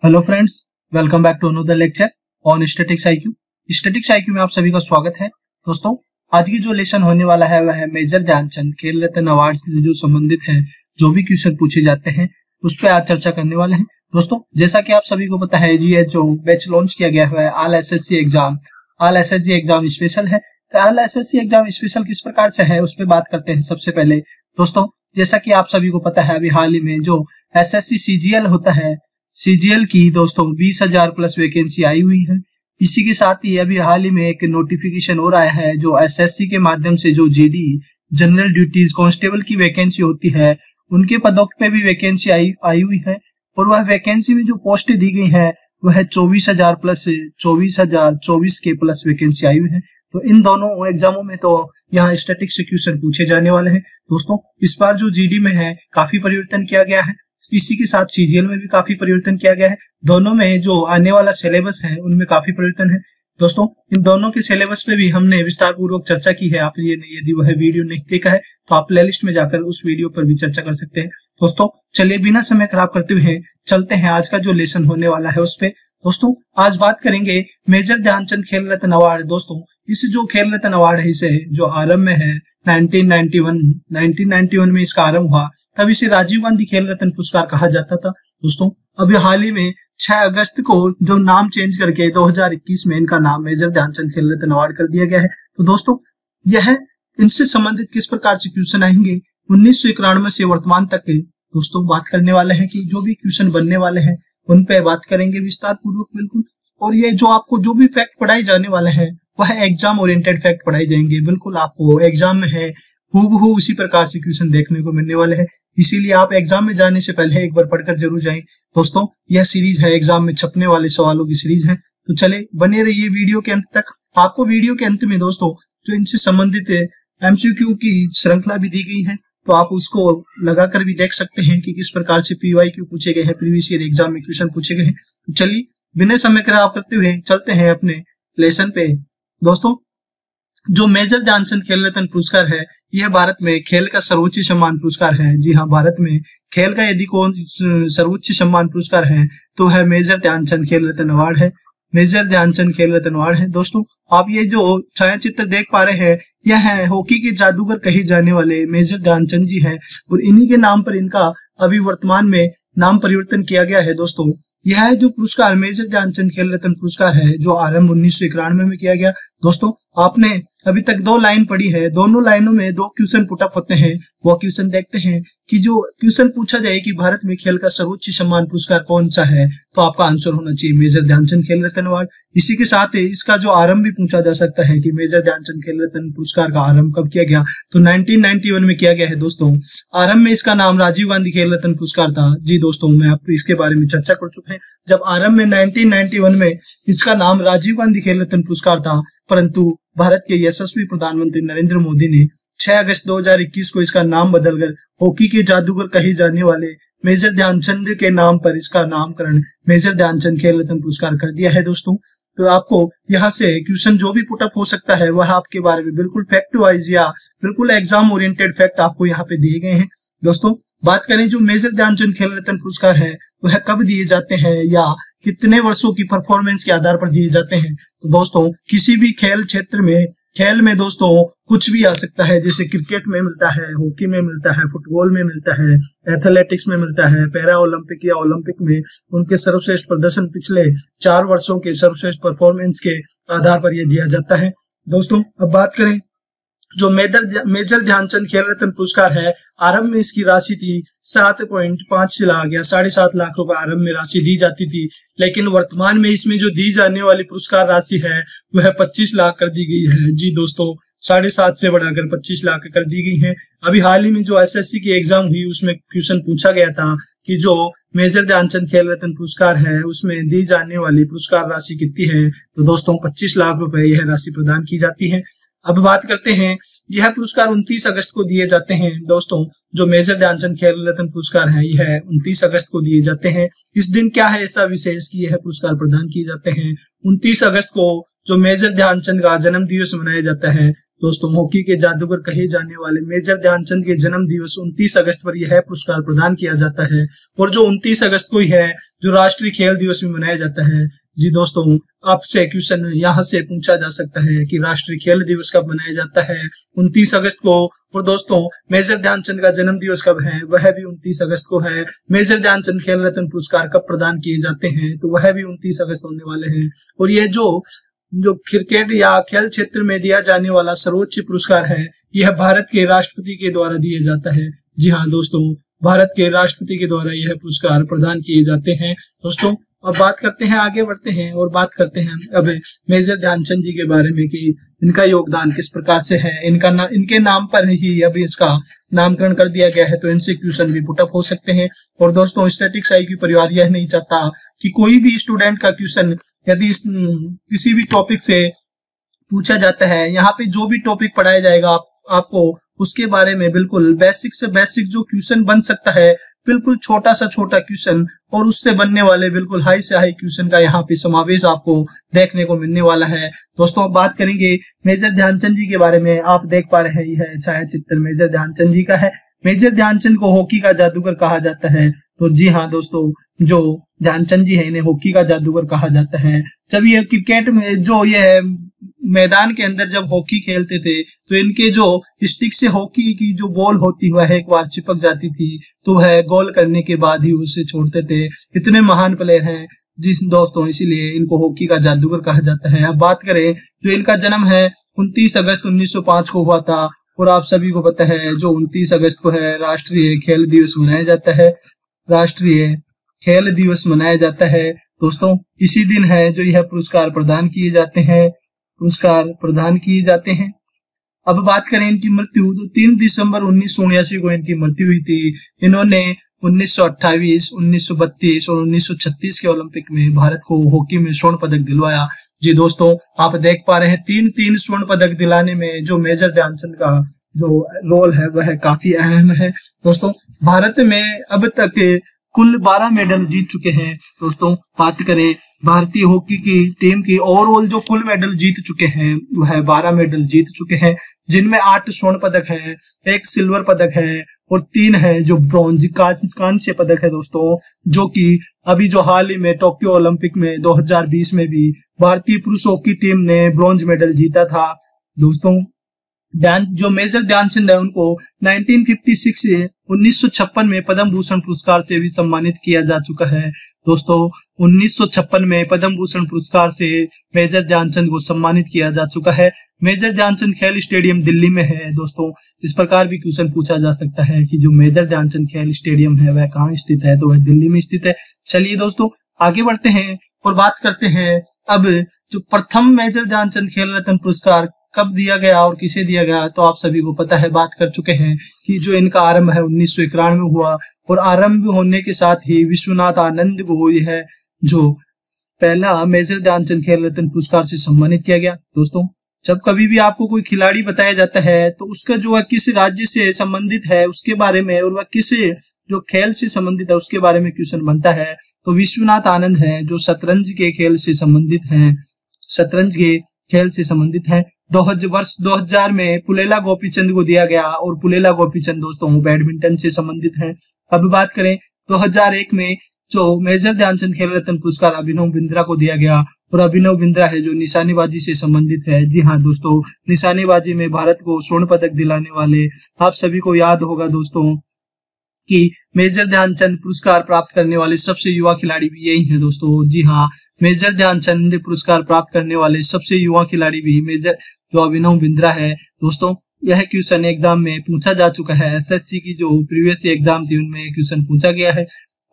Hello friends, welcome back to another lecture on statics IQ. Statics IQ में आप सभी का स्वागत है। दोस्तों, आज की जो लेसन होने वाला है वह है मेजर ध्यानचंद खेल रत्न अवार्ड से जो संबंधित है, जो भी क्वेश्चन पूछे जाते हैं उस पर आज चर्चा करने वाले हैं। दोस्तों, जैसा कि आप सभी को पता है, ये जो बैच लॉन्च किया गया है ऑल एसएससी एग्जाम स्पेशल है। तो ऑल एसएससी एग्जाम स्पेशल किस प्रकार से है उस पर बात करते हैं। सबसे पहले दोस्तों, जैसा कि आप सभी को पता है, अभी हाल ही में जो एसएससी सीजीएल होता है, सीजीएल की दोस्तों 20,000 प्लस वैकेंसी आई हुई है। इसी के साथ ही अभी हाल ही में एक नोटिफिकेशन हो रहा है, जो एसएससी के माध्यम से जो जीडी जनरल ड्यूटीज कांस्टेबल की वैकेंसी होती है, उनके पदों पे भी वैकेंसी आई हुई है। और वह वैकेंसी में जो पोस्ट दी गई है वह 24,024 के प्लस वैकेंसी आई हुई है। तो इन दोनों एग्जामों में तो यहाँ स्टैटिक्स से क्वेश्चन पूछे जाने वाले हैं। दोस्तों, इस बार जो जीडी में है काफी परिवर्तन किया गया है, इसी के साथ सीजीएल में भी काफी परिवर्तन किया गया है। दोनों में जो आने वाला सिलेबस है उनमें काफी परिवर्तन है। दोस्तों, इन दोनों के सिलेबस पे भी हमने विस्तार पूर्वक चर्चा की है। आप यदि वह वीडियो नहीं देखा है तो आप प्लेलिस्ट में जाकर उस वीडियो पर भी चर्चा कर सकते हैं। दोस्तों, चलिए बिना समय खराब करते हुए चलते हैं आज का जो लेसन होने वाला है उस पे। दोस्तों, आज बात करेंगे मेजर ध्यानचंद खेल रत्न अवार्ड। दोस्तों, इस जो खेल रत्न अवार्ड है इसे जो आरंभ में है 1991 में इसका आरंभ हुआ, तब इसे राजीव गांधी खेल रत्न पुरस्कार कहा जाता था। दोस्तों, अभी हाल ही में 6 अगस्त को जो नाम चेंज करके 2021 में इनका नाम मेजर ध्यानचंद खेल रत्न अवार्ड कर दिया गया है। तो दोस्तों, यह इनसे संबंधित किस प्रकार से क्वेश्चन आएंगे 1991 से वर्तमान तक के दोस्तों बात करने वाले हैं कि जो भी क्वेश्चन बनने वाले हैं उन पे बात करेंगे विस्तार पूर्वक बिल्कुल। और ये जो आपको जो भी फैक्ट पढ़ाए जाने वाले हैं वह एग्जाम ओरिएंटेड फैक्ट पढ़ाए जाएंगे। बिल्कुल आपको एग्जाम में है हूबहू उसी प्रकार से क्वेश्चन देखने को मिलने वाले हैं। इसीलिए आप एग्जाम में जाने से पहले एक बार पढ़कर जरूर जाएं। दोस्तों, यह सीरीज है एग्जाम में छपने वाले सवालों की सीरीज है। तो चले बने रहिए वीडियो के अंत तक। आपको वीडियो के अंत में दोस्तों जो इनसे संबंधित एमसीक्यू की श्रृंखला भी दी गई है, तो आप उसको लगाकर भी देख सकते हैं कि किस प्रकार से पीवाईक्यू पूछे गए हैं, प्रीवियस ईयर एग्जाम में क्वेश्चन पूछे गए हैं। तो चलिए बिना समय खराब करते हुए चलते हैं अपने लेसन पे। दोस्तों, जो मेजर ध्यानचंद खेल रत्न पुरस्कार है यह भारत में खेल का सर्वोच्च सम्मान पुरस्कार है। जी हाँ, भारत में खेल का यदि कौन सर्वोच्च सम्मान पुरस्कार है तो है मेजर ध्यानचंद खेल रत्न अवार्ड है। मेजर ध्यानचंद खेल रत्न अवार्ड है। दोस्तों, आप ये जो छायाचित्र देख पा रहे हैं यह है हॉकी के जादूगर कहे जाने वाले मेजर ध्यानचंद जी हैं, और इन्हीं के नाम पर इनका अभी वर्तमान में नाम परिवर्तन किया गया है। दोस्तों, यह जो पुरस्कार मेजर ध्यानचंद खेल रत्न पुरस्कार है जो आरंभ 1991 में किया गया। दोस्तों, आपने अभी तक 2 लाइन पढ़ी है, दोनों लाइनों में 2 क्वेश्चन पुटअप होते हैं। वो क्वेश्चन देखते हैं कि जो क्वेश्चन पूछा जाए कि भारत में खेल का सर्वोच्च सम्मान पुरस्कार कौन सा है, तो आपका आंसर होना चाहिए मेजर ध्यानचंद खेल रत्न अवार्ड। इसी के साथ इसका जो आरंभ भी पूछा जा सकता है कि मेजर ध्यानचंद खेल रत्न पुरस्कार का आरंभ कब किया गया, तो 1991 में किया गया है। दोस्तों, आरंभ में इसका नाम राजीव गांधी खेल रत्न पुरस्कार था। जी दोस्तों, मैं आपको इसके बारे में चर्चा कर चुका है। जब आरंभ में 1991 में इसका नाम राजीव गांधी खेल रत्न पुरस्कार था, परंतु भारत के यशस्वी प्रधानमंत्री नरेंद्र मोदी ने 6 अगस्त 2021 को इसका नाम बदलकर हॉकी के जादूगर कहे जाने वाले मेजर ध्यानचंद के नाम पर इसका नामकरण मेजर ध्यानचंद खेल रत्न पुरस्कार कर दिया है। दोस्तों, तो आपको यहाँ से क्वेश्चन जो भी पुटअप हो सकता है वह आपके बारे में बिल्कुल फैक्ट वाइज या बिल्कुल एग्जाम ओरिएंटेड फैक्ट आपको यहाँ पे दिए गए हैं। दोस्तों, बात करें जो मेजर ध्यानचंद खेल रत्न पुरस्कार है वह कब दिए जाते हैं या कितने वर्षों की परफॉर्मेंस के आधार पर दिए जाते हैं। तो दोस्तों, किसी भी खेल क्षेत्र में खेल में दोस्तों कुछ भी आ सकता है, जैसे क्रिकेट में मिलता है, हॉकी में मिलता है, फुटबॉल में मिलता है, एथलेटिक्स में मिलता है, पैरा ओलंपिक या ओलंपिक में उनके सर्वश्रेष्ठ प्रदर्शन पिछले 4 वर्षों के सर्वश्रेष्ठ परफॉर्मेंस के आधार पर यह दिया जाता है। दोस्तों, अब बात करें जो मेजर ध्यानचंद खेल रत्न पुरस्कार है, आरंभ में इसकी राशि थी 7.5 लाख या 7.5 लाख रुपए आरंभ में राशि दी जाती थी, लेकिन वर्तमान में इसमें जो दी जाने वाली पुरस्कार राशि है वह 25 लाख कर दी गई है। जी दोस्तों, 7.5 से बढ़ाकर 25 लाख कर दी गई है। अभी हाल ही में जो एसएससी की एग्जाम हुई उसमें क्वेश्चन पूछा गया था कि जो मेजर ध्यानचंद खेल रत्न पुरस्कार है उसमें दी जाने वाली पुरस्कार राशि कितनी है, तो दोस्तों 25 लाख रुपए यह राशि प्रदान की जाती है। अब बात करते हैं, यह पुरस्कार 29 अगस्त को दिए जाते हैं। दोस्तों, जो मेजर ध्यानचंद खेल रत्न पुरस्कार है यह 29 अगस्त को दिए जाते हैं। इस दिन क्या है ऐसा विशेष कि यह पुरस्कार प्रदान किए जाते हैं। 29 अगस्त को जो मेजर ध्यानचंद का जन्म दिवस मनाया जाता है, दोस्तों हॉकी के जादूगर कहे जाने वाले मेजर ध्यानचंद के जन्म दिवस 29 अगस्त पर यह पुरस्कार प्रदान किया जाता है। और जो 29 अगस्त को ही है जो राष्ट्रीय खेल दिवस भी मनाया जाता है। जी दोस्तों, आपसे क्वेश्चन यहाँ से पूछा जा सकता है कि राष्ट्रीय खेल दिवस कब मनाया जाता है? 29 अगस्त को। और दोस्तों मेजर ध्यानचंद का जन्म दिवस कब है? वह भी 29 अगस्त को है। मेजर ध्यानचंद खेल रत्न पुरस्कार कब प्रदान किए जाते हैं? तो वह भी 29 अगस्त होने वाले हैं। और यह जो क्रिकेट या खेल क्षेत्र में दिया जाने वाला सर्वोच्च पुरस्कार है, यह भारत के राष्ट्रपति के द्वारा दिया जाता है। जी हाँ दोस्तों, भारत के राष्ट्रपति के द्वारा यह पुरस्कार प्रदान किए जाते हैं। दोस्तों अब बात करते हैं, आगे बढ़ते हैं और बात करते हैं अब मेजर ध्यानचंद जी के बारे में कि इनका योगदान किस प्रकार से है। इनके नाम पर ही अभी इसका नामकरण कर दिया गया है, तो इनसे क्वेश्चन भी पुटअप हो सकते हैं। और दोस्तों स्टैटिक्स IQ परिवार यह नहीं चाहता कि कोई भी स्टूडेंट का क्वेश्चन यदि किसी भी टॉपिक से पूछा जाता है, यहाँ पे जो भी टॉपिक पढ़ाया जाएगा आपको उसके बारे में बिल्कुल बेसिक से बेसिक जो क्वेश्चन बन सकता है, बिल्कुल छोटा सा छोटा क्वेश्चन और उससे बनने वाले बिल्कुल हाई से हाई क्वेश्चन का यहाँ पे समावेश आपको देखने को मिलने वाला है। दोस्तों बात करेंगे मेजर ध्यानचंद जी के बारे में। आप देख पा रहे हैं यह छायाचित्र मेजर ध्यानचंद जी का है। मेजर ध्यानचंद को हॉकी का जादूगर कहा जाता है। तो जी हाँ दोस्तों, जो ध्यानचंद जी है इन्हें हॉकी का जादूगर कहा जाता है। जब ये क्रिकेट में जो ये मैदान के अंदर जब हॉकी खेलते थे तो इनके जो स्टिक से हॉकी की जो बॉल होती वह एक बार चिपक जाती थी, तो वह गोल करने के बाद ही उसे छोड़ते थे। इतने महान प्लेयर हैं जिस दोस्तों, इसीलिए इनको हॉकी का जादूगर कहा जाता है। अब बात करें जो इनका जन्म है 29 अगस्त 1905 को हुआ था। और आप सभी को पता है जो 29 अगस्त को है राष्ट्रीय खेल दिवस मनाया जाता है। राष्ट्रीय खेल दिवस मनाया जाता है दोस्तों, इसी दिन है जो यह पुरस्कार प्रदान किए जाते हैं। पुरस्कार प्रदान किए जाते हैं। अब बात करें इनकी मृत्यु, तो 3 दिसंबर 1979 को इनकी मृत्यु हुई थी। इन्होंने 1928, 1932 और 1936 के ओलंपिक में भारत को हॉकी में स्वर्ण पदक दिलवाया। जी दोस्तों, आप देख पा रहे हैं 3 स्वर्ण पदक दिलाने में जो मेजर ध्यानचंद का जो रोल है वह काफी अहम है। दोस्तों भारत में अब तक कुल 12 मेडल जीत चुके हैं। दोस्तों बात करें भारतीय हॉकी की टीम की ओवरऑल जो कुल मेडल जीत चुके हैं वह 12 मेडल जीत चुके हैं, जिनमें 8 स्वर्ण पदक है, 1 सिल्वर पदक है और 3 है जो ब्रॉन्ज कांस्य पदक है। दोस्तों जो कि अभी जो हाल ही में टोक्यो ओलंपिक में 2020 में भी भारतीय पुरुष हॉकी टीम ने ब्रॉन्ज मेडल जीता था। दोस्तों जो मेजर ध्यानचंद है उनको 1956 में पद्म भूषण पुरस्कार से भी सम्मानित किया जा चुका है। दोस्तों 1956 में पद्म भूषण पुरस्कार से मेजर ध्यानचंद को सम्मानित किया जा चुका है। मेजर ध्यानचंद खेल स्टेडियम दिल्ली में है। दोस्तों इस प्रकार भी क्वेश्चन पूछा जा सकता है कि जो मेजर ध्यानचंद खेल स्टेडियम है वह कहाँ स्थित है, तो वह दिल्ली में स्थित है। चलिए दोस्तों आगे बढ़ते हैं और बात करते हैं अब जो प्रथम मेजर ध्यानचंद खेल रत्न पुरस्कार कब दिया गया और किसे दिया गया, तो आप सभी को पता है, बात कर चुके हैं कि जो इनका आरंभ है 1991 में हुआ और आरंभ होने के साथ ही विश्वनाथ आनंद को यह जो पहला मेजर ध्यानचंद खेल रत्न पुरस्कार से सम्मानित किया गया। दोस्तों जब कभी भी आपको कोई खिलाड़ी बताया जाता है तो उसका जो वह किस राज्य से संबंधित है उसके बारे में और वह किस जो खेल से संबंधित है उसके बारे में क्वेश्चन बनता है, तो विश्वनाथ आनंद है जो शतरंज के खेल से संबंधित हैं, शतरंज के खेल से संबंधित है। वर्ष 2000 में पुलेला गोपीचंद को दिया गया और पुलेला गोपीचंद दोस्तों बैडमिंटन से संबंधित हैं। अब बात करें 2001 में जो मेजर ध्यानचंद खेल रत्न पुरस्कार अभिनव बिंद्रा को दिया गया और अभिनव बिंद्रा है जो निशानेबाजी से संबंधित है। जी हाँ दोस्तों, निशानेबाजी में भारत को स्वर्ण पदक दिलाने वाले आप सभी को याद होगा दोस्तों कि मेजर ध्यानचंद पुरस्कार प्राप्त करने वाले सबसे युवा खिलाड़ी भी यही हैं दोस्तों। जी हाँ, मेजर ध्यानचंद पुरस्कार प्राप्त करने वाले सबसे युवा खिलाड़ी भी मेजर जो अभिनव बिंद्रा है। दोस्तों यह क्वेश्चन एग्जाम में पूछा जा चुका है, एसएससी की जो प्रीवियस एग्जाम थी उनमें क्वेश्चन पूछा गया है।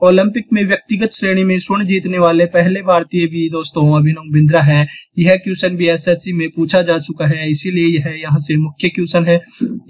ओलंपिक में व्यक्तिगत श्रेणी में स्वर्ण जीतने वाले पहले भारतीय भी दोस्तों अभिनव बिंद्रा है। यह क्वेश्चन भी एसएससी में पूछा जा चुका है, इसीलिए यह यहाँ से मुख्य क्वेश्चन है।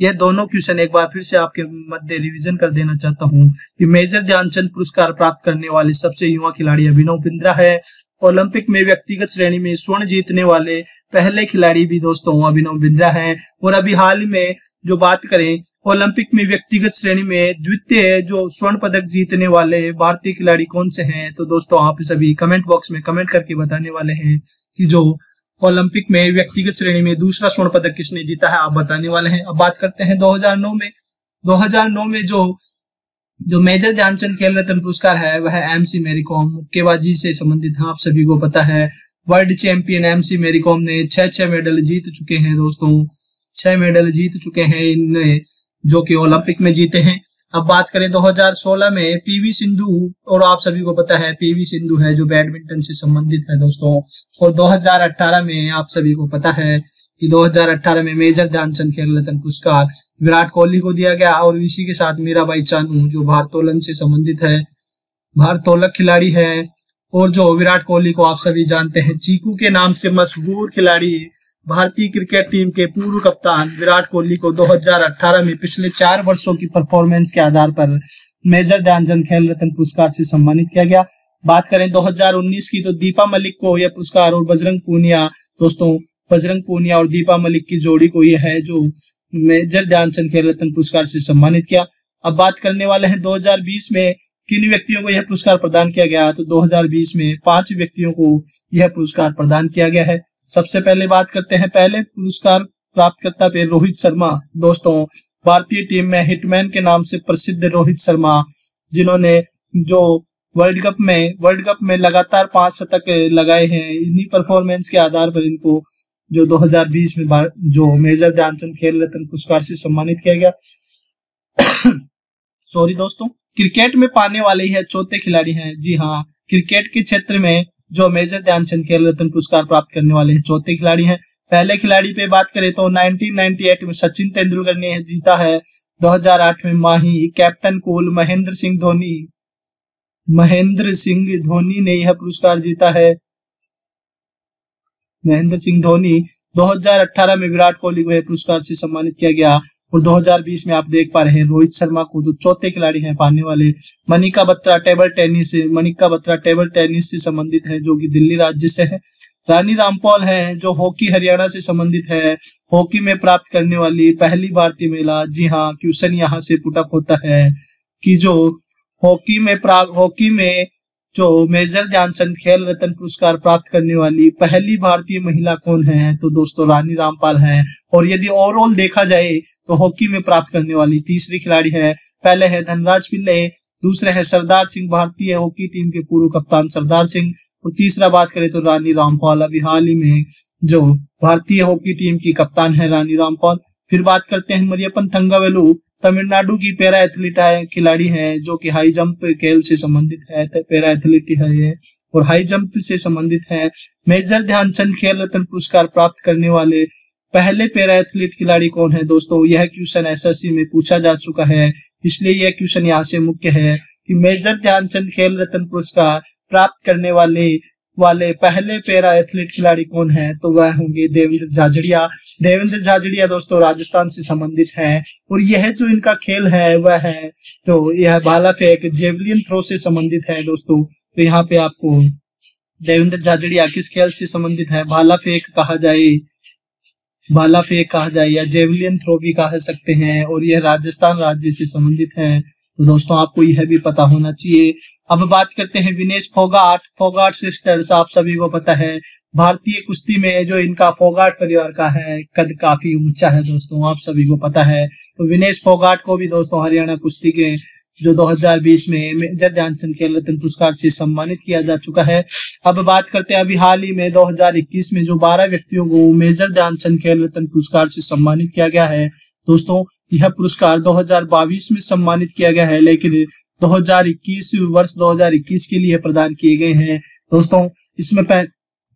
यह दोनों क्वेश्चन एक बार फिर से आपके मध्य रिवीजन कर देना चाहता हूँ कि मेजर ध्यानचंद पुरस्कार प्राप्त करने वाले सबसे युवा खिलाड़ी अभिनव बिंद्रा है। ओलंपिक में व्यक्तिगत श्रेणी में स्वर्ण जीतने वाले पहले खिलाड़ी भी दोस्तों अभिनव बिंद्रा हैं। और अभी हाल में जो बात करें ओलंपिक में व्यक्तिगत श्रेणी में द्वितीय जो स्वर्ण पदक जीतने वाले भारतीय खिलाड़ी कौन से हैं, तो दोस्तों आप सभी कमेंट बॉक्स में कमेंट करके बताने वाले हैं कि जो ओलंपिक में व्यक्तिगत श्रेणी में दूसरा स्वर्ण पदक किसने जीता है, आप बताने वाले हैं। अब बात करते हैं 2009 में। 2009 में जो मेजर ध्यानचंद खेल रत्न पुरस्कार है वह एमसी मैरी कॉम मुक्केबाजी से संबंधित है, आप सभी को पता है। वर्ल्ड चैंपियन एमसी मैरी कॉम ने 6 मेडल जीत चुके हैं दोस्तों, 6 मेडल जीत चुके हैं इनने, जो कि ओलंपिक में जीते हैं। अब बात करें 2016 में पीवी सिंधु, और आप सभी को पता है पीवी सिंधु है जो बैडमिंटन से संबंधित है दोस्तों। और 2018 में आप सभी को पता है कि 2018 में मेजर ध्यानचंद खेल रत्न पुरस्कार विराट कोहली को दिया गया, और इसी के साथ मीराबाई चानू जो भारोत्तोलन से संबंधित है, भारोत्तोलक खिलाड़ी है, और जो विराट कोहली को आप सभी जानते हैं चीकू के नाम से मशहूर खिलाड़ी, भारतीय क्रिकेट टीम के पूर्व कप्तान विराट कोहली को 2018 में पिछले 4 वर्षों की परफॉर्मेंस के आधार पर मेजर ध्यानचंद खेल रत्न पुरस्कार से सम्मानित किया गया। बात करें 2019 की तो दीपा मलिक को यह पुरस्कार, और बजरंग पूनिया दोस्तों, बजरंग पूनिया और दीपा मलिक की जोड़ी को यह है जो मेजर ध्यानचंद खेल रत्न पुरस्कार से सम्मानित किया। अब बात करने वाले हैं 2020 में किन व्यक्तियों को यह पुरस्कार प्रदान किया गया, तो 2020 में 5 व्यक्तियों को यह पुरस्कार प्रदान किया गया है। सबसे पहले बात करते हैं पहले पुरस्कार प्राप्तकर्ता पे रोहित शर्मा दोस्तों, भारतीय टीम में हिटमैन के नाम से प्रसिद्ध रोहित शर्मा, जिन्होंने जो वर्ल्ड कप में लगातार 5 शतक लगाए हैं। इन्हीं परफॉर्मेंस के आधार पर इनको जो 2020 में जो मेजर ध्यानचंद खेल रत्न पुरस्कार से सम्मानित किया गया। सॉरी दोस्तों, क्रिकेट में पाने वाले यह चौथे खिलाड़ी हैं। जी हाँ, क्रिकेट के क्षेत्र में जो मेजर ध्यानचंद खेल रत्न पुरस्कार प्राप्त करने वाले हैं चौथे खिलाड़ी हैं। पहले खिलाड़ी पे बात करें तो 1998 में सचिन तेंदुलकर ने जीता है। 2008 में माही कैप्टन कूल महेंद्र सिंह धोनी ने यह पुरस्कार जीता है। महेंद्र सिंह धोनी। 2018 में विराट कोहली को यह पुरस्कार से सम्मानित किया गया, और 2020 में आप देख पा रहे हैं रोहित शर्मा को तो चौथे खिलाड़ी हैं पाने वाले। मनिका बत्रा टेबल टेनिस से संबंधित है, जो कि दिल्ली राज्य से है। रानी रामपाल है जो हॉकी हरियाणा से संबंधित है, हॉकी में प्राप्त करने वाली पहली भारतीय महिला। जी हाँ, क्वेश्चन यहाँ से पुटअप होता है कि जो हॉकी में जो मेजर ध्यानचंद खेल रत्न पुरस्कार प्राप्त करने वाली पहली भारतीय महिला कौन है, तो दोस्तों रानी रामपाल है। और यदि ओवरऑल देखा जाए तो हॉकी में प्राप्त करने वाली तीसरी खिलाड़ी है। पहले है धनराज पिल्ले, दूसरे है सरदार सिंह, भारतीय हॉकी टीम के पूर्व कप्तान सरदार सिंह, और तीसरा बात करें तो रानी रामपाल, अभी हाल ही में जो भारतीय हॉकी टीम की कप्तान है रानी रामपाल। फिर बात करते हैं मरियप्पन थंगावेलु, तमिलनाडु की पैरा एथलीट खिलाड़ी है, जो कि हाई जंप खेल से संबंधित है, पैरा एथलीट है ये, और हाई जंप से संबंधित है। मेजर ध्यानचंद खेल रत्न पुरस्कार प्राप्त करने वाले पहले पैरा एथलीट खिलाड़ी कौन है दोस्तों, यह क्वेश्चन एसएससी में पूछा जा चुका है, इसलिए यह क्वेश्चन यहाँ से मुख्य है कि मेजर ध्यानचंद खेल रत्न पुरस्कार प्राप्त करने वाले पहले पैरा एथलीट खिलाड़ी कौन है, तो वह होंगे देवेंद्र झाझड़िया। देवेंद्र झाझड़िया दोस्तों राजस्थान से संबंधित है, और यह जो इनका खेल है वह है तो यह भाला फेंक जेवलिन थ्रो से संबंधित है दोस्तों। तो यहाँ पे आपको देवेंद्र झाझड़िया किस खेल से संबंधित है, भाला फेंक कहा जाए या जेवलिन थ्रो भी कह सकते हैं, और यह राजस्थान राज्य से संबंधित है। तो दोस्तों आपको यह भी पता होना चाहिए। अब बात करते हैं विनेश फोगाट सिस्टर्स, आप सभी को पता है भारतीय कुश्ती में जो इनका फोगाट परिवार का है कद काफी ऊंचा है दोस्तों, आप सभी को पता है। तो विनेश फोगाट को भी दोस्तों हरियाणा कुश्ती के जो 2020 में मेजर ध्यानचंद खेल रत्न पुरस्कार से सम्मानित किया जा चुका है। अब बात करते हैं अभी हाल ही में 2021 में जो 12 व्यक्तियों को मेजर ध्यानचंद खेल रत्न पुरस्कार से सम्मानित किया गया है दोस्तों। यह पुरस्कार 2022 में सम्मानित किया गया है, लेकिन 2021 के लिए प्रदान किए गए हैं दोस्तों। इसमें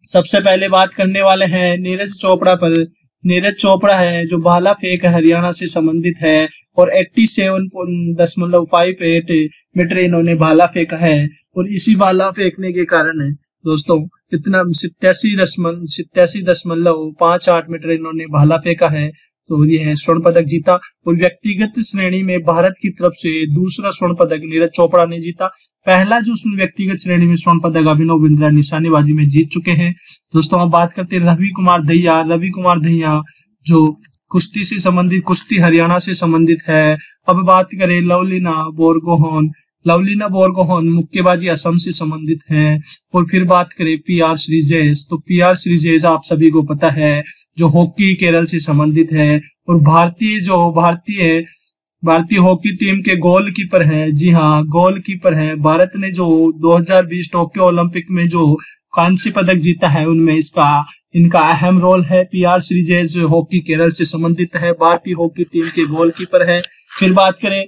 सबसे पहले बात करने वाले हैं नीरज चोपड़ा पर। नीरज चोपड़ा है जो भाला फेंक हरियाणा से संबंधित है, और 87.58 मीटर इन्होंने भाला फेंका है, और इसी भाला फेंकने के कारण है दोस्तों इतना 87.58 मीटर इन्होंने भाला फेंका है, तो ये स्वर्ण पदक जीता। और व्यक्तिगत श्रेणी में भारत की तरफ से दूसरा स्वर्ण पदक नीरज चोपड़ा ने जीता। पहला जो व्यक्तिगत श्रेणी में स्वर्ण पदक अभिनव बिंद्रा निशानेबाजी में जीत चुके हैं दोस्तों। अब बात करते हैं रवि कुमार दहिया जो कुश्ती से संबंधित, कुश्ती हरियाणा से संबंधित है। अब बात करें लवलीना बोरगोहन लवलीना बोरगोहन मुक्केबाजी असम से संबंधित हैं। और फिर बात करें पीआर श्रीजेश, तो पीआर श्रीजेश आप सभी को पता है जो हॉकी केरल से संबंधित है और भारतीय हॉकी टीम के गोलकीपर हैं। जी हाँ, गोलकीपर हैं। भारत ने जो 2020 टोक्यो ओलंपिक में जो कांस्य पदक जीता है उनमें इनका अहम रोल है। पीआर श्रीजेश हॉकी केरल से संबंधित है, भारतीय हॉकी टीम के गोलकीपर है। फिर बात करें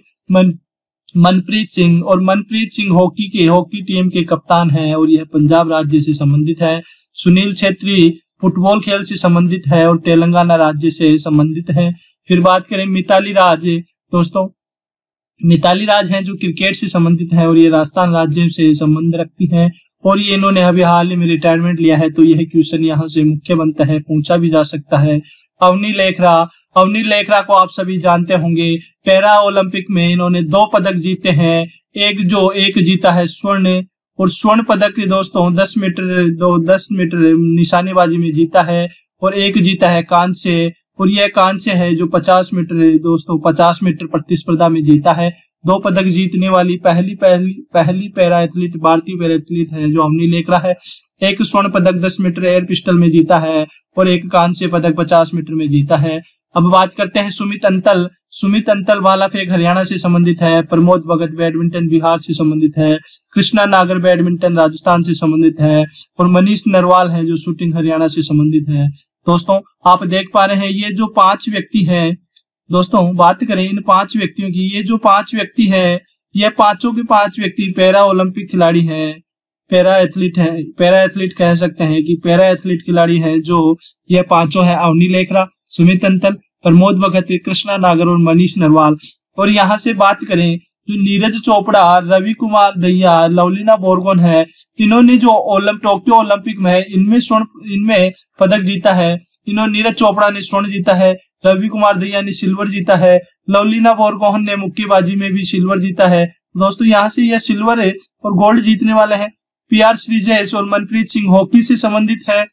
मनप्रीत सिंह, और मनप्रीत सिंह हॉकी टीम के कप्तान हैं और यह पंजाब राज्य से संबंधित है। सुनील छेत्री फुटबॉल खेल से संबंधित है और तेलंगाना राज्य से संबंधित है। फिर बात करें मिताली राज, दोस्तों मिताली राज हैं जो क्रिकेट से संबंधित है और ये राजस्थान राज्य से संबंध रखती हैं और ये इन्होंने अभी हाल ही में रिटायरमेंट लिया है, तो यह क्वेश्चन यहाँ से मुख्य बनता है, पूछा भी जा सकता है। अवनी लेखरा को आप सभी जानते होंगे, पैरा ओलंपिक में इन्होंने 2 पदक जीते हैं। एक जीता है स्वर्ण, और स्वर्ण पदक दोस्तों 10 मीटर निशानेबाजी में जीता है और एक जीता है कांस्य, और यह कांस्य है जो 50 मीटर प्रतिस्पर्धा में जीता है। 2 पदक जीतने वाली पहली पैरा एथलीट भारतीय पैरा एथलीट है जो अवनी लेखरा है। एक स्वर्ण पदक 10 मीटर एयर पिस्टल में जीता है और एक कांस्य पदक 50 मीटर में जीता है। अब बात करते हैं सुमित अंतल भाला फेंक हरियाणा से संबंधित है। प्रमोद भगत बैडमिंटन बिहार से संबंधित है। कृष्णा नागर बैडमिंटन राजस्थान से संबंधित है और मनीष नरवाल है जो शूटिंग हरियाणा से संबंधित है। दोस्तों आप देख पा रहे हैं ये जो 5 व्यक्ति हैं, दोस्तों बात करें इन 5 व्यक्तियों की, ये जो 5 व्यक्ति हैं ये पांचों के 5 व्यक्ति पैरा ओलंपिक खिलाड़ी हैं, पैरा एथलीट कह सकते हैं कि पैरा एथलीट खिलाड़ी हैं जो ये पांचों है, अवनी लेखरा, सुमित अंतल, प्रमोद भगत, कृष्णा नागर और मनीष नरवाल। और यहाँ से बात करें जो नीरज चोपड़ा, रवि कुमार दहिया, लवलीना बोरगोहन है, इन्होंने जो टोक्यो ओलंपिक में इनमें पदक जीता है। नीरज चोपड़ा ने स्वर्ण जीता है, रवि कुमार दहिया ने सिल्वर जीता है, लवलीना बोरगोहन ने मुक्केबाजी में भी सिल्वर जीता है। दोस्तों यहाँ से यह सिल्वर है और गोल्ड जीतने वाले हैं। पीआर श्रीजेश और मनप्रीत सिंह हॉकी से संबंधित है,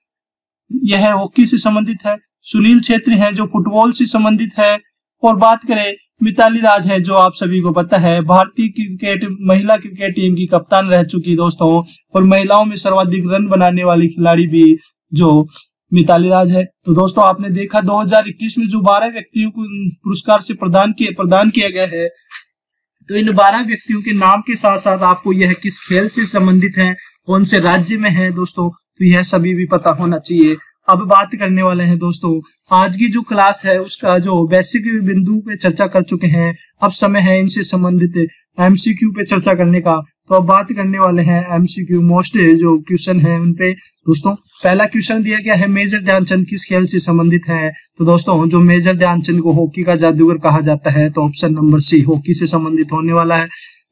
यह हॉकी से संबंधित है। सुनील छेत्री हैं जो फुटबॉल से संबंधित है। और बात करें मिताली राज है जो आप सभी को पता है भारतीय महिला क्रिकेट टीम की कप्तान रह चुकी दोस्तों, और महिलाओं में सर्वाधिक रन बनाने वाली खिलाड़ी भी जो मिताली राज है। तो दोस्तों आपने देखा 2021 में जो 12 व्यक्तियों को पुरस्कार से प्रदान किया गया है, तो इन 12 व्यक्तियों के नाम के साथ साथ आपको यह किस खेल से संबंधित है, कौन से राज्य में है दोस्तों, तो यह सभी भी पता होना चाहिए। अब बात करने वाले हैं दोस्तों आज की जो क्लास है उसका जो बेसिक बिंदु पे चर्चा कर चुके हैं, अब समय है इनसे संबंधित एमसीक्यू पे चर्चा करने का। तो अब बात करने वाले हैं एमसीक्यू मोस्ट जो क्वेश्चन है उन पे। दोस्तों पहला क्वेश्चन दिया गया है मेजर ध्यानचंद किस खेल से संबंधित है, तो दोस्तों जो मेजर ध्यानचंद को हॉकी का जादूगर कहा जाता है, तो ऑप्शन नंबर सी हॉकी से संबंधित होने वाला है।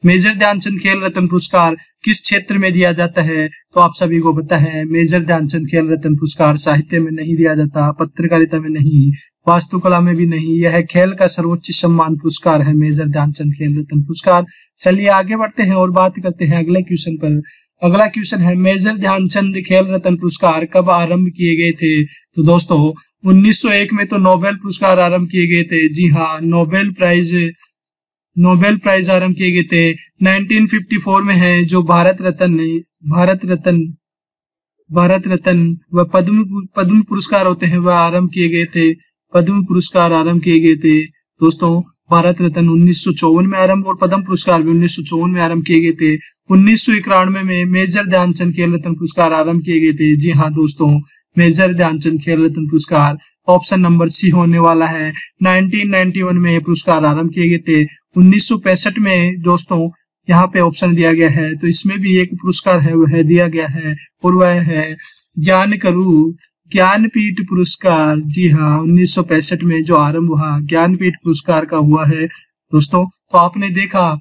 मेजर ध्यानचंद खेल रत्न पुरस्कार किस क्षेत्र में दिया जाता है, तो आप सभी को पता है मेजर ध्यानचंद खेल रत्न पुरस्कार साहित्य में नहीं दिया जाता, पत्रकारिता में नहीं, वास्तुकला में भी नहीं, यह खेल का सर्वोच्च सम्मान पुरस्कार है मेजर ध्यानचंद खेल रत्न पुरस्कार। चलिए आगे बढ़ते हैं और बात करते हैं अगले क्वेश्चन पर। अगला क्वेश्चन है मेजर ध्यानचंद खेल रत्न पुरस्कार कब आरंभ किए गए थे, तो दोस्तों 1901 में तो नोबेल पुरस्कार आरंभ किए गए थे। जी हाँ, नोबेल प्राइज आरंभ किए गए थे। 1954 में है जो भारत रत्न व पद्म पुरस्कार होते हैं वह आरंभ किए गए थे, पद्म पुरस्कार आरंभ किए गए थे। दोस्तों भारत रत्न 1954 में आरंभ और पद्म पुरस्कार भी 1954 में आरंभ किए गए थे। 1991 में मेजर ध्यानचंद खेल रत्न पुरस्कार आरंभ किए गए थे। जी हाँ दोस्तों, मेजर ध्यानचंद खेल रत्न पुरस्कार ऑप्शन नंबर सी होने वाला है। 1991 में ये पुरस्कार आरंभ किए गए थे। 1965 में दोस्तों यहाँ पे ऑप्शन दिया गया है, तो इसमें भी एक पुरस्कार है वह दिया गया है और वह है ज्ञानपीठ पुरस्कार। जी हाँ, 1965 में जो आरंभ हुआ ज्ञानपीठ पुरस्कार का हुआ है दोस्तों। तो आपने देखा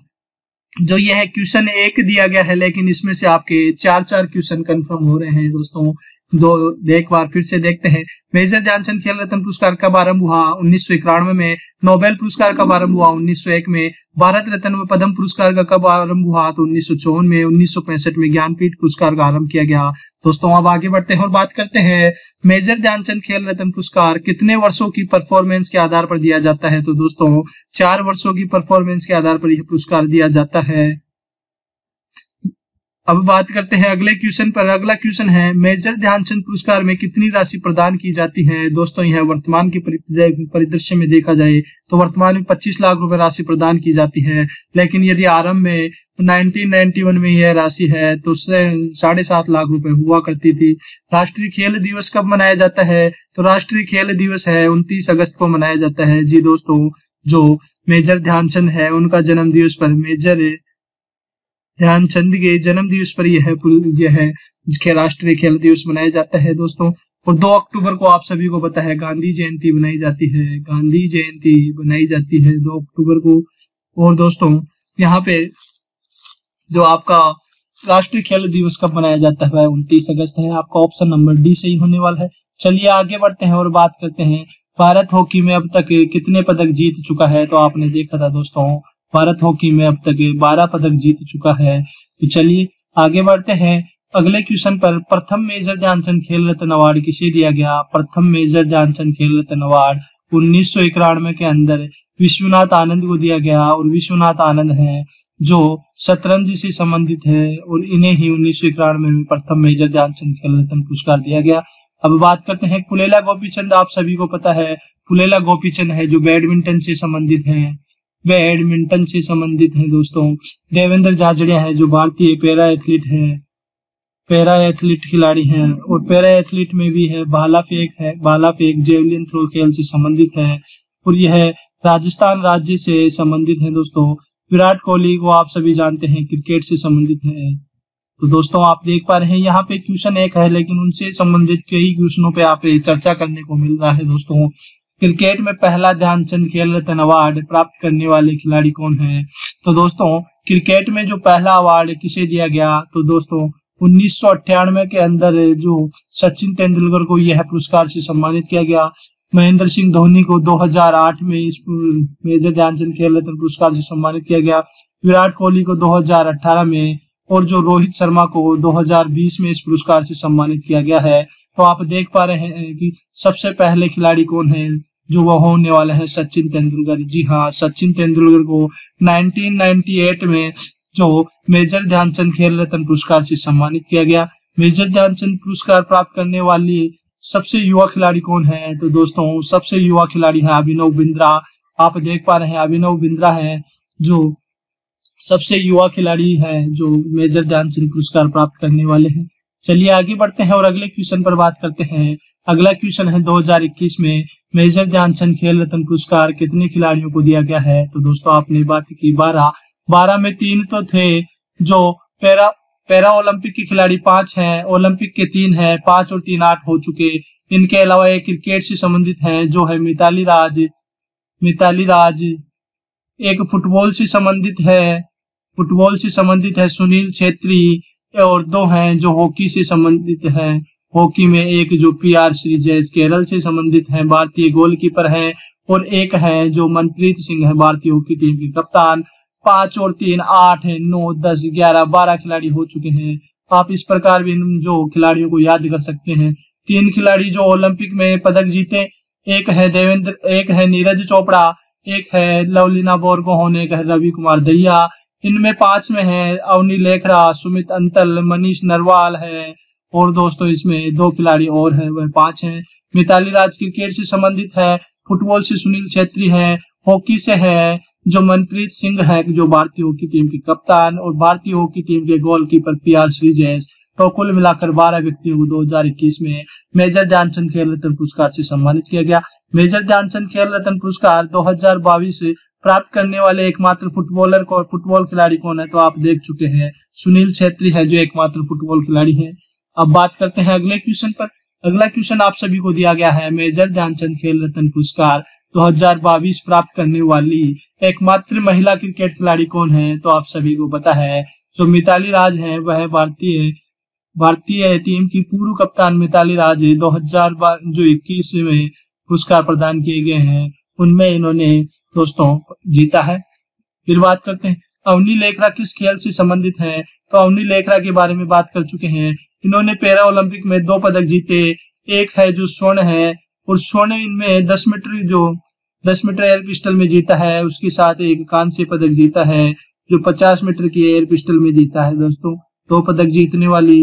जो यह क्वेश्चन 1 दिया गया है, लेकिन इसमें से आपके 4 क्वेश्चन कंफर्म हो रहे हैं दोस्तों। एक बार फिर से देखते हैं मेजर ध्यानचंद खेल रत्न पुरस्कार कब आरंभ हुआ, 1991 में। नोबेल पुरस्कार कब आरंभ हुआ, 1901 में। भारत रत्न व पद्म पुरस्कार का कब आरंभ हुआ, तो 1954 में। 1965 में ज्ञानपीठ पुरस्कार का आरंभ किया गया। दोस्तों अब आगे बढ़ते हैं और बात करते हैं मेजर ध्यानचंद खेल रत्न पुरस्कार कितने वर्षों की परफॉर्मेंस के आधार पर दिया जाता है, तो दोस्तों 4 वर्षों की परफॉर्मेंस के आधार पर यह पुरस्कार दिया जाता है। अब बात करते हैं अगले क्वेश्चन पर। अगला क्वेश्चन है मेजर ध्यानचंद पुरस्कार में कितनी राशि प्रदान की जाती है। दोस्तों यह वर्तमान के परिदृश्य में देखा जाए तो वर्तमान में 25 लाख रुपए राशि प्रदान की जाती है, लेकिन यदि आरंभ में 1991 में यह राशि है तो 7.5 लाख रुपए हुआ करती थी। राष्ट्रीय खेल दिवस कब मनाया जाता है। तो राष्ट्रीय खेल दिवस है 29 अगस्त को मनाया जाता है। जी दोस्तों, जो मेजर ध्यानचंद है उनका जन्म दिवस पर, मेजर ध्यानचंद के जन्म दिवस पर यह राष्ट्रीय खेल दिवस मनाया जाता है दोस्तों। और 2 अक्टूबर को आप सभी को पता है गांधी जयंती बनाई जाती है, गांधी जयंती बनाई जाती है 2 अक्टूबर को। और दोस्तों यहाँ पे जो आपका राष्ट्रीय खेल दिवस कब मनाया जाता है 29 अगस्त है। आपका ऑप्शन नंबर डी सही होने वाला है। चलिए आगे बढ़ते हैं और बात करते हैं भारत हॉकी में अब तक कितने पदक जीत चुका है। तो आपने देखा था दोस्तों, भारत हॉकी में अब तक 12 पदक जीत चुका है। तो चलिए आगे बढ़ते हैं अगले क्वेश्चन पर। प्रथम मेजर ध्यानचंद खेल रत्न अवार्ड किसे दिया गया। प्रथम मेजर ध्यानचंद खेल रत्न अवार्ड 1991 के अंदर विश्वनाथ आनंद को दिया गया। और विश्वनाथ आनंद है जो शतरंज से संबंधित है और इन्हें ही 1991 में प्रथम मेजर ध्यानचंद खेल रत्न पुरस्कार दिया गया। अब बात करते हैं पुलेला गोपीचंद। आप सभी को पता है पुलेला गोपीचंद है जो बैडमिंटन से संबंधित है, बैडमिंटन से संबंधित है दोस्तों। देवेंद्र झाझड़िया है जो भारतीय पैरा एथलीट है, पैरा एथलीट खिलाड़ी हैं। और पैरा एथलीट में भी है भाला फेंक है, भाला फेंक जेवलिन थ्रो खेल से संबंधित है और यह राजस्थान राज्य से संबंधित है दोस्तों। विराट कोहली को आप सभी जानते हैं क्रिकेट से संबंधित है। तो दोस्तों आप देख पा रहे हैं यहाँ पे क्वेश्चन एक है, लेकिन उनसे संबंधित कई क्वेश्चनों पे आप चर्चा करने को मिल रहा है दोस्तों। क्रिकेट में पहला ध्यानचंद खेल रत्न अवार्ड प्राप्त करने वाले खिलाड़ी कौन है। तो दोस्तों क्रिकेट में जो पहला अवार्ड किसे दिया गया। तो दोस्तों 1998 के अंदर जो सचिन तेंदुलकर को यह पुरस्कार से सम्मानित किया गया। महेंद्र सिंह धोनी को 2008 में इस मेजर ध्यानचंद खेल रत्न पुरस्कार से सम्मानित किया गया। विराट कोहली को 2018 में और जो रोहित शर्मा को 2020 में इस पुरस्कार से सम्मानित किया गया है। तो आप देख पा रहे हैं कि सबसे पहले खिलाड़ी कौन है, जो वह होने वाला है सचिन तेंदुलकर। जी हाँ, सचिन तेंदुलकर को 1998 में जो मेजर ध्यानचंद खेल रत्न पुरस्कार से सम्मानित किया गया। मेजर ध्यानचंद पुरस्कार प्राप्त करने वाली सबसे युवा खिलाड़ी कौन है। तो दोस्तों सबसे युवा खिलाड़ी है अभिनव बिंद्रा। आप देख पा रहे हैं अभिनव बिंद्रा है जो सबसे युवा खिलाड़ी है जो मेजर ध्यानचंद पुरस्कार प्राप्त करने वाले हैं। चलिए आगे बढ़ते हैं और अगले क्वेश्चन पर बात करते हैं। अगला क्वेश्चन है 2021 में मेजर ध्यानचंद खेल रत्न पुरस्कार कितने खिलाड़ियों को दिया गया है। तो दोस्तों आपने बात की 12 में 3 तो थे जो पैरा ओलंपिक के खिलाड़ी 5 हैं, ओलंपिक के 3 हैं, 5 और 3 8 हो चुके। इनके अलावा एक क्रिकेट से संबंधित है जो है मिताली राज, एक फुटबॉल से संबंधित है सुनील छेत्री, और 2 हैं जो हॉकी से संबंधित हैं। हॉकी में एक जो PR श्रीजेश केरल से संबंधित है, भारतीय गोलकीपर है, और एक है जो मनप्रीत सिंह है भारतीय हॉकी टीम के कप्तान। 5 और 3 8 है, 9 10 11 12 खिलाड़ी हो चुके हैं। आप इस प्रकार भी जो खिलाड़ियों को याद कर सकते हैं। 3 खिलाड़ी जो ओलंपिक में पदक जीते, एक है नीरज चोपड़ा, एक है लवलीना बोरगोहेन, एक है रवि कुमार दहिया। इनमें 5 में है अवनी लेखरा, सुमित अंतल, मनीष नरवाल है, और दोस्तों इसमें 2 खिलाड़ी और हैं, वह 5 हैं। मिताली राज क्रिकेट से संबंधित है, फुटबॉल से सुनील छेत्री है, हॉकी से है जो मनप्रीत सिंह है जो भारतीय हॉकी टीम के कप्तान, और भारतीय हॉकी टीम के गोलकीपर PR श्रीजेश। तो कुल मिलाकर 12 व्यक्तियों को 2021 में मेजर ध्यानचंद खेल रत्न पुरस्कार से सम्मानित किया गया। मेजर ध्यानचंद खेल रत्न पुरस्कार 2022 प्राप्त करने वाले एकमात्र फुटबॉल खिलाड़ी कौन है। तो आप देख चुके हैं सुनील छेत्री है जो एकमात्र फुटबॉल खिलाड़ी है। अब बात करते हैं अगले क्वेश्चन पर। अगला क्वेश्चन आप सभी को दिया गया है, मेजर ध्यानचंद खेल रत्न पुरस्कार 2022 प्राप्त करने वाली एकमात्र महिला क्रिकेट खिलाड़ी कौन है। तो आप सभी को पता है जो मिताली राज है वह भारतीय टीम की पूर्व कप्तान मिताली राज 2021 में पुरस्कार प्रदान किए गए हैं, उनमें इन्होंने दोस्तों जीता है। फिर बात करते हैं अवनी लेखरा किस खेल से संबंधित है। तो अवनी लेखरा के बारे में बात कर चुके हैं। इन्होंने पैरा ओलंपिक में 2 पदक जीते, एक है जो स्वर्ण है, और स्वर्ण इनमें 10 मीटर एयर पिस्टल में जीता है। उसके साथ एक कांस्य पदक जीता है जो 50 मीटर की एयर पिस्टल में जीता है दोस्तों। 2 पदक जीतने वाली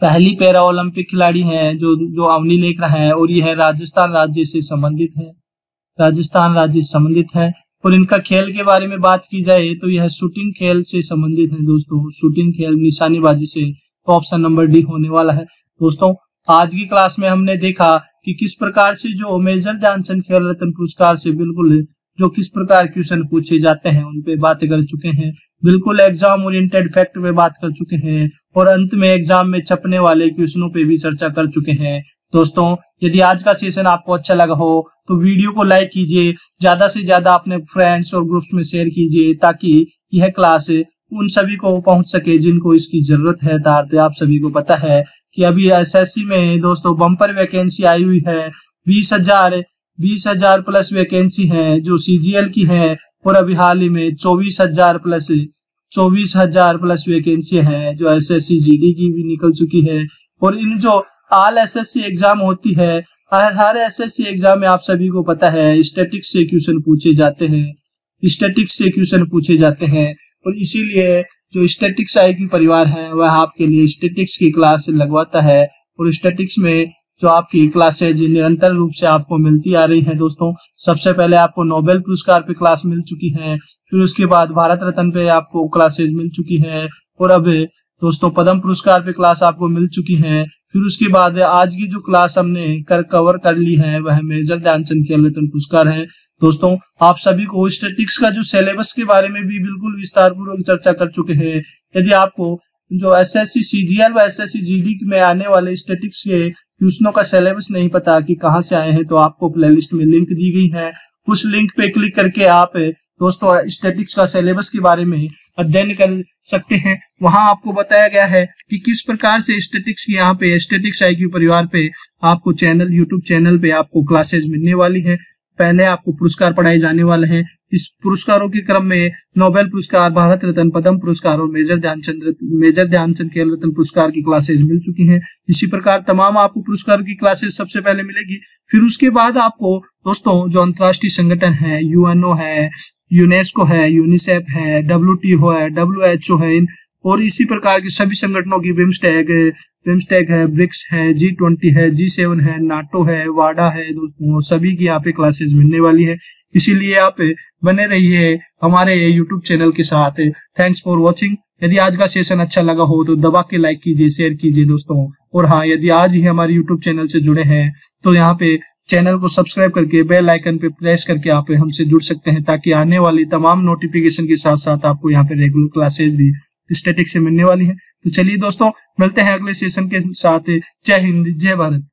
पहली पैरा ओलंपिक खिलाड़ी हैं जो अवनी लेकर है, और यह राजस्थान राज्य से संबंधित है, राजस्थान राज्य से संबंधित है। और इनका खेल के बारे में बात की जाए तो यह शूटिंग खेल से संबंधित है दोस्तों, शूटिंग खेल निशानेबाजी से। तो ऑप्शन नंबर डी होने वाला है दोस्तों। आज की क्लास में हमने देखा कि किस प्रकार से जो मेजर ध्यानचंद खेल रत्न पुरस्कार से बिल्कुल जो किस प्रकार क्वेश्चन पूछे जाते हैं उन पे बात कर चुके हैं, बिल्कुल एग्जाम ओरिएंटेड फैक्ट पे बात कर चुके हैं, और अंत में एग्जाम में छपने वाले क्वेश्चनों पे भी चर्चा कर चुके हैं दोस्तों। यदि आज का सेशन आपको अच्छा लगा हो तो वीडियो को लाइक कीजिए, ज्यादा से ज्यादा अपने फ्रेंड्स और ग्रुप्स में शेयर कीजिए, ताकि यह क्लास उन सभी को पहुंच सके जिनको इसकी जरूरत है। तो आप सभी को पता है कि अभी एसएससी में दोस्तों बम्पर वैकेंसी आई हुई है, 20,000 प्लस वैकेंसी है जो सीजीएल की है, और अभी हाल ही में 24,000 प्लस वैकेंसी है जो एसएससी जीडी की भी निकल चुकी है। और इन जो ऑल एसएससी एग्जाम होती है, हर एसएससी एग्जाम में आप सभी को पता है स्टैटिक्स से क्वेश्चन पूछे जाते हैं, और इसीलिए जो स्टैटिक्स आईक्यू परिवार है वह आपके लिए स्टैटिक्स की क्लास लगवाता है, और स्टैटिक्स में जो आपकी क्लासेज निरंतर रूप से आपको मिलती आ रही है दोस्तों। सबसे पहले आपको नोबेल पुरस्कार पे क्लास मिल चुकी है, फिर उसके बाद भारत रत्न पे आपको क्लासेज मिल चुकी है, और अब दोस्तों पद्म पुरस्कार पे क्लास आपको मिल चुकी है। फिर उसके बाद आज की जो क्लास हमने कवर कर ली है वह मेजर ध्यानचंद खेल रत्न पुरस्कार है दोस्तों। आप सभी को स्टैटिक्स का जो सिलेबस के बारे में भी बिल्कुल विस्तार पूर्वक चर्चा कर चुके हैं। यदि आपको जो एसएससी सीजीएल व एसएससी जीडी में आने वाले स्टैटिक्स के क्वेश्चनों का सिलेबस नहीं पता कि कहां से आए हैं, तो आपको प्लेलिस्ट में लिंक दी गई है, उस लिंक पे क्लिक करके आप दोस्तों स्टैटिक्स का सिलेबस के बारे में अध्ययन कर सकते हैं। वहां आपको बताया गया है कि किस प्रकार से स्टैटिक्स की यहाँ पे स्टैटिक्स आईक्यू परिवार पे आपको यूट्यूब चैनल पे आपको क्लासेस मिलने वाली है। पहले आपको पुरस्कार पढ़ाए जाने वाले हैं। इस पुरस्कारों के क्रम में नोबेल पुरस्कार, भारत रत्न, पद्म पुरस्कार और मेजर ध्यानचंद खेल रत्न पुरस्कार की क्लासेस मिल चुकी हैं। इसी प्रकार तमाम आपको पुरस्कारों की क्लासेस सबसे पहले मिलेगी। फिर उसके बाद आपको दोस्तों जो अंतर्राष्ट्रीय संगठन है, यूएनओ है, यूनेस्को है, यूनिसेफ है, डब्ल्यूटीओ है, WHO है, और इसी प्रकार के सभी संगठनों की बिम्स्टेक है, ब्रिक्स है, G20 है, G7 है, नाटो है, वाडा है दोस्तों, सभी की यहाँ पे क्लासेस मिलने वाली है। इसीलिए आप बने रहिए हमारे यूट्यूब चैनल के साथ। Thanks for watching. यदि आज का सेशन अच्छा लगा हो तो दबा के लाइक कीजिए, शेयर कीजिए दोस्तों। और हाँ, यदि आज ही हमारे यूट्यूब चैनल से जुड़े हैं तो यहाँ पे चैनल को सब्सक्राइब करके बेल आइकन पे प्रेस करके आप हमसे जुड़ सकते हैं, ताकि आने वाली तमाम नोटिफिकेशन के साथ साथ आपको यहाँ पे रेगुलर क्लासेस भी स्टैटिक्स से मिलने वाली है। तो चलिए दोस्तों, मिलते हैं अगले सेशन के साथ। जय हिंद, जय भारत।